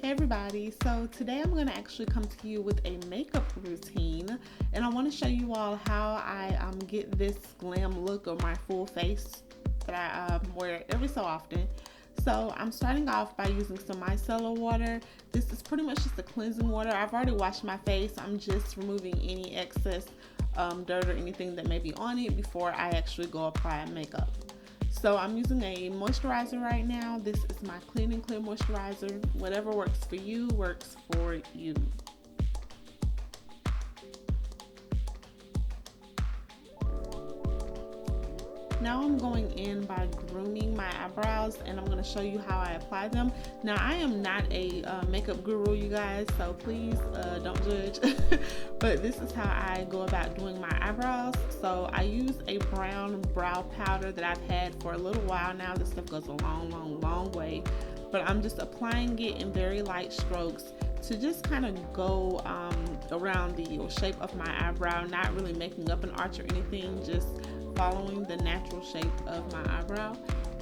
Hey everybody, so today I'm going to actually come to you with a makeup routine, and I want to show you all how I get this glam look on my full face that I wear every so often. So I'm starting off by using some micellar water. This is pretty much just a cleansing water. I've already washed my face. I'm just removing any excess dirt or anything that may be on it before I actually go apply makeup. So I'm using a moisturizer right now. This is my Clean and Clear moisturizer. Whatever works for you, works for you. Now I'm going in by grooming my eyebrows, and I'm going to show you how I apply them. Now I am not a makeup guru, you guys, so please don't judge. But this is how I go about doing my eyebrows. So I use a brown brow powder that I've had for a little while now. This stuff goes a long way. But I'm just applying it in very light strokes to just kind of go around the shape of my eyebrow, not really making up an arch or anything, just following the natural shape of my eyebrow.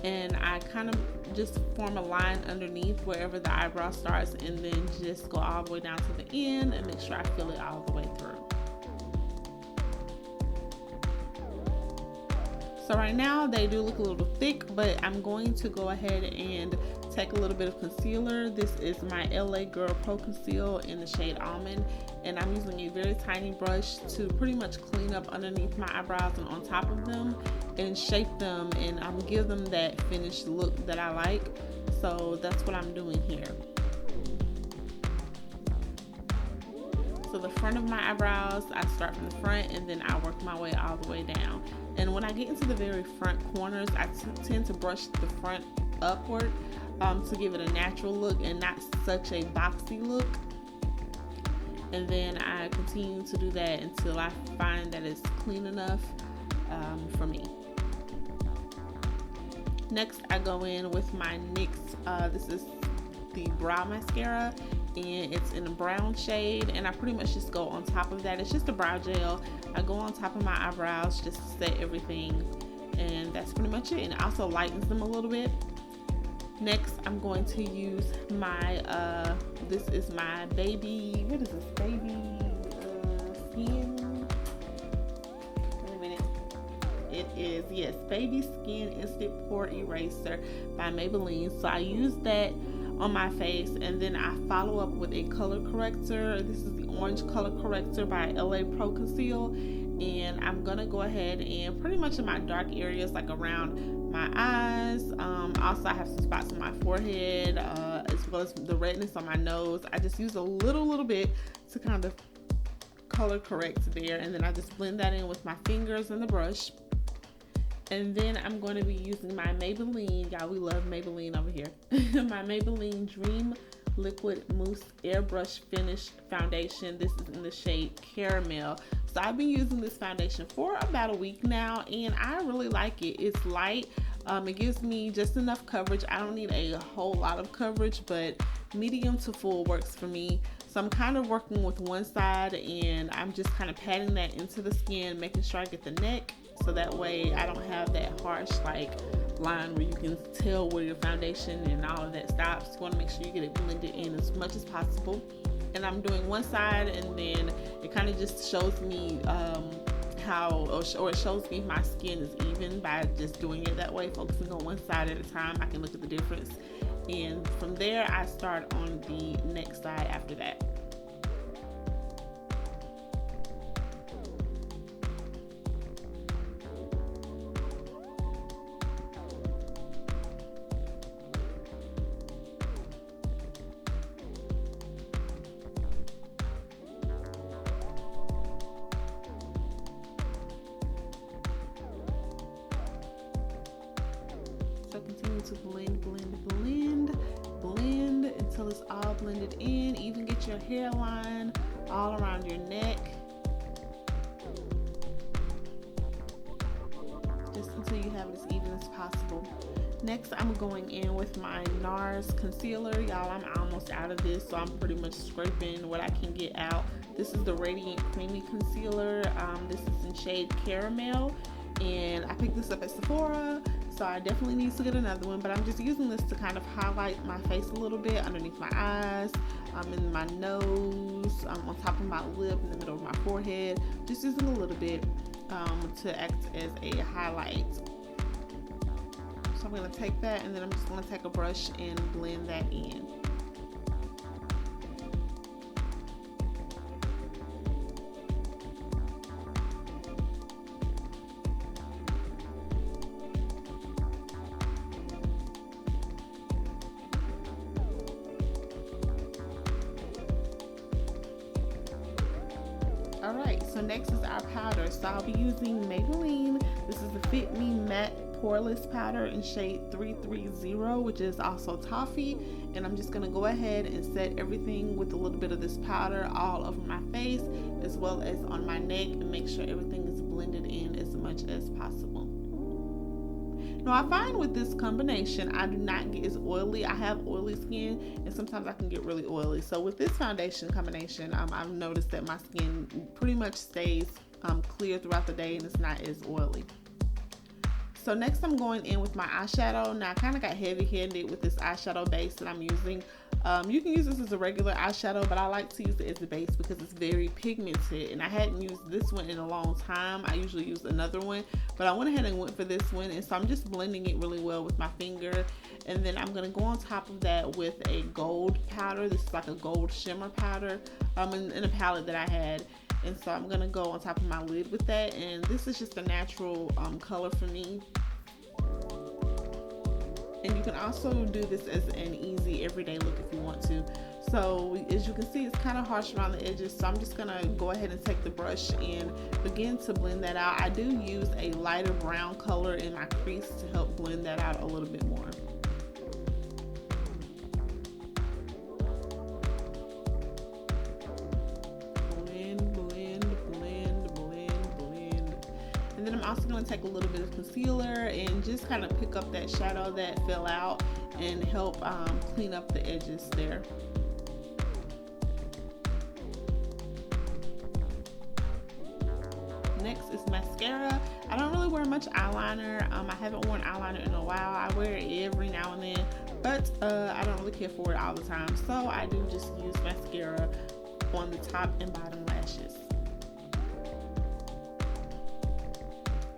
And I kind of just form a line underneath wherever the eyebrow starts, and then just go all the way down to the end and make sure I fill it all the way through. So right now they do look a little thick, but I'm going to go ahead and take a little bit of concealer. This is my LA Girl Pro Conceal in the shade Almond, and I'm using a very tiny brush to pretty much clean up underneath my eyebrows and on top of them and shape them and give them that finished look that I like. So that's what I'm doing here. So the front of my eyebrows, I start from the front and then I work my way all the way down. And when I get into the very front corners, I tend to brush the front upward to give it a natural look and not such a boxy look. And then I continue to do that until I find that it's clean enough for me. Next, I go in with my NYX. This is the brow mascara, and it's in a brown shade, and I pretty much just go on top of that. It's just a brow gel. I go on top of my eyebrows just to set everything, and that's pretty much it. And it also lightens them a little bit. Next, I'm going to use my this is my baby, what is this, baby skin, wait a minute, it is, yes, Baby Skin Instant Pore Eraser by Maybelline. So I use that on my face, and then I follow up with a color corrector. This is the orange color corrector by LA Pro Conceal, and I'm gonna go ahead and pretty much in my dark areas, like around my eyes, also I have some spots on my forehead, as well as the redness on my nose. I just use a little bit to kind of color correct there, and then I just blend that in with my fingers and the brush. And then I'm going to be using my Maybelline, y'all, we love Maybelline over here, my Maybelline Dream Liquid Mousse Airbrush Finish Foundation. This is in the shade Caramel. So I've been using this foundation for about a week now, and I really like it. It's light. It gives me just enough coverage. I don't need a whole lot of coverage, but medium to full works for me. So I'm kind of working with one side, and I'm just kind of patting that into the skin, making sure I get the neck, so that way I don't have that harsh like line where you can tell where your foundation and all of that stops. You want to make sure you get it blended in as much as possible. And I'm doing one side, and then it kind of just shows me or it shows me if my skin is even by just doing it that way, focusing on one side at a time. I can look at the difference, and from there I start on the next side after that. So continue to blend until it's all blended in. Even get your hairline all around your neck, just until you have it as even as possible. Next, I'm going in with my NARS concealer. Y'all, I'm almost out of this, so I'm pretty much scraping what I can get out. This is the Radiant Creamy Concealer. This is in shade Caramel, and I picked this up at Sephora. So I definitely need to get another one, but I'm just using this to kind of highlight my face a little bit, underneath my eyes, in my nose, on top of my lip, in the middle of my forehead, just using a little bit to act as a highlight. So I'm going to take that, and then I'm just going to take a brush and blend that in. Alright, so next is our powder. So I'll be using Maybelline. This is the Fit Me Matte Poreless Powder in shade 330, which is also toffee. And I'm just going to go ahead and set everything with a little bit of this powder all over my face, as well as on my neck, and make sure everything is blended in as much as possible. Now I find with this combination, I do not get as oily. I have oily skin, and sometimes I can get really oily. So with this foundation combination, I've noticed that my skin pretty much stays clear throughout the day, and it's not as oily. So next I'm going in with my eyeshadow. Now I kind of got heavy-handed with this eyeshadow base that I'm using. You can use this as a regular eyeshadow, but I like to use it as a base because it's very pigmented, and I hadn't used this one in a long time. I usually use another one, but I went ahead and went for this one, and so I'm just blending it really well with my finger. And then I'm going to go on top of that with a gold powder. This is like a gold shimmer powder in a palette that I had. And so I'm going to go on top of my lid with that, and this is just a natural color for me. And you can also do this as an easy everyday look if you want to. So as you can see, it's kind of harsh around the edges, so I'm just gonna go ahead and take the brush and begin to blend that out. I do use a lighter brown color in my crease to help blend that out a little bit more. Then I'm also going to take a little bit of concealer and just kind of pick up that shadow that fell out and help clean up the edges there. Next is mascara. I don't really wear much eyeliner. I haven't worn eyeliner in a while. I wear it every now and then, but I don't really care for it all the time. So I do just use mascara on the top and bottom lashes.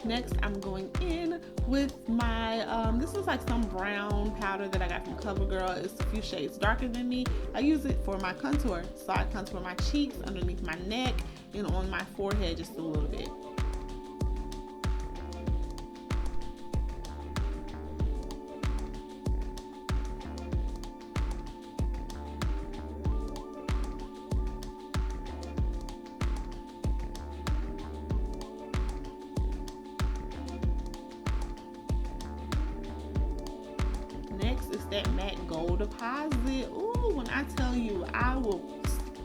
Next, I'm going in with my, this is like some brown powder that I got from CoverGirl. It's a few shades darker than me. I use it for my contour. So I contour my cheeks, underneath my neck, and on my forehead just a little bit. That matte gold deposit. Ooh, when I tell you, I will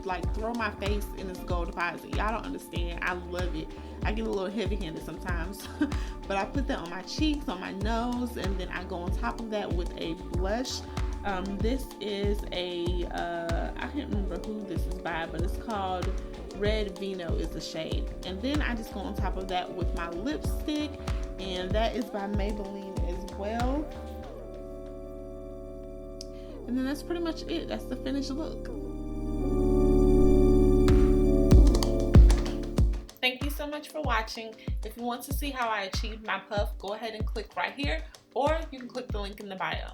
like throw my face in this gold deposit. Y'all don't understand. I love it. I get a little heavy-handed sometimes, but I put that on my cheeks, on my nose, and then I go on top of that with a blush. This is a I can't remember who this is by, but it's called Red Vino is the shade. And then I just go on top of that with my lipstick, and that is by Maybelline as well. And then that's pretty much it. That's the finished look. Thank you so much for watching. If you want to see how I achieved my puff, go ahead and click right here, or you can click the link in the bio.